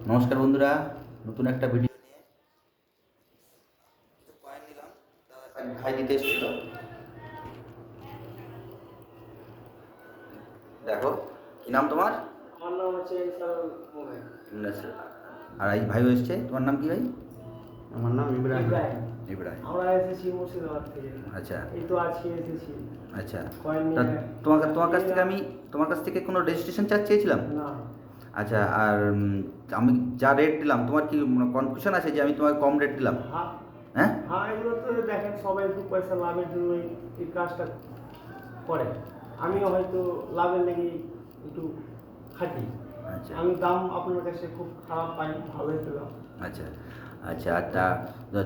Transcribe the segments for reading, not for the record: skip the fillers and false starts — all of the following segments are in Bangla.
নমস্কার বন্ধুরা, নতুন একটা ভিডিও নিয়ে কিছু কয়েন নিলাম। এক ভাই দিতে এসেছিল, দেখো। কি নাম তোমার? আমার নাম হচ্ছে ইনসানুল মোমেন। নাসির। আর এই ভাইও এসছে, তোমার নাম কি ভাই? আমার নাম ইব্রাহিম। ইব্রাহিম। আমরা এসেছি মুর্শিদাবাদ থেকে। আচ্ছা এই তো আজকে এসেছি। আচ্া কয়েন তা নিয়ে তোমার কাছ থেকে কোনো রেজিস্ট্রেশন চার্জ চেয়েছিলাম? না। আচ্ছা, আর আমি যা রেট দিলাম তোমার কি কনফিউশন আছে যে আমি তোমাকে কম রেট দিলাম? হ্যাঁ হ্যাঁ হ্যাঁ, এগুলো তো দেখেন সবাই একটু পয়সা লাভের জন্যই এই কাজটা করে। আমিও হয়তো লাভের লেগে একটু খাটি। আচ্ছা আমি দাম আপনার কাছে খুব খারাপ পাই, ভালোই পেলাম। আচ্ছা আচ্ছা আচ্ছা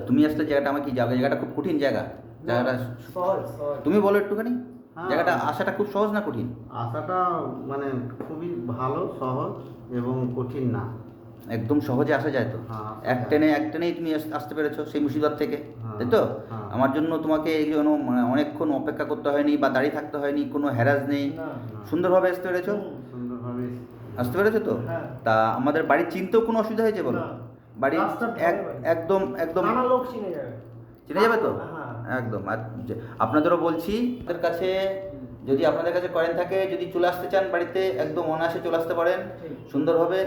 তুমি আসলে জায়গাটা আমার কি জায়গাটা খুব কঠিন জায়গাটা সহজ সহজ। তুমি বলো একটুখানি। হ্যাঁ। জায়গাটা আসাটা খুব সহজ না কঠিন? আসাটা মানে খুবই ভালো, সহজ এবং কঠিন না। একদম সহজে আসা যায় তো? হ্যাঁ, এক টেনেই তুমি আসতে পেরেছো সেই মুর্শিদাবাদ থেকে, হ্যাঁ, তাই তো? হ্যাঁ। আমার জন্য তোমাকে এই জন্য অনেকক্ষণ অপেক্ষা করতে হয়নি বা দাঁড়িয়ে থাকতে হয়নি, কোনো হ্যারাস নেই। না। সুন্দরভাবে আসতে পেরেছো? সুন্দরভাবে আসতে পেরেছো তো? হ্যাঁ। তা আমাদের বাড়ির চিনতেও কোনো অসুবিধা হয়েছে বলো? না। বাড়ির রাস্তার ধারে বাড়ি। একদম একদম নানা লোক চিনে যাবে। চিনে যাবে তো? হ্যাঁ। একদম। আর আপনাদেরও বলছি, আপনাদের কাছে যদি আপনাদের কাছে কয়েন থাকে, যদি চলে আসতে চান বাড়িতে, একদম অনায়াসে চলে আসতে পারেন। ঠিক। সুন্দরভাবে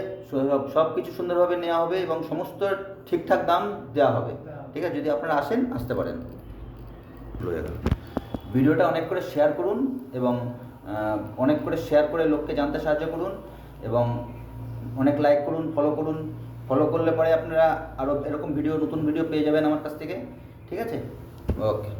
সব কিছু সুন্দরভাবে নেওয়া হবে এবং সমস্ত ঠিকঠাক দাম দেওয়া হবে। ঠিক আছে, যদি আপনারা আসতে পারেন। রয়ে গেল। ভিডিওটা অনেক করে শেয়ার করুন এবং অনেক করে শেয়ার করে লোককে জানতে সাহায্য করুন এবং অনেক লাইক করুন, ফলো করলে পরে আপনারা আরও এরকম নতুন ভিডিও পেয়ে যাবেন আমার কাছ থেকে। ঠিক আছে, ওকে।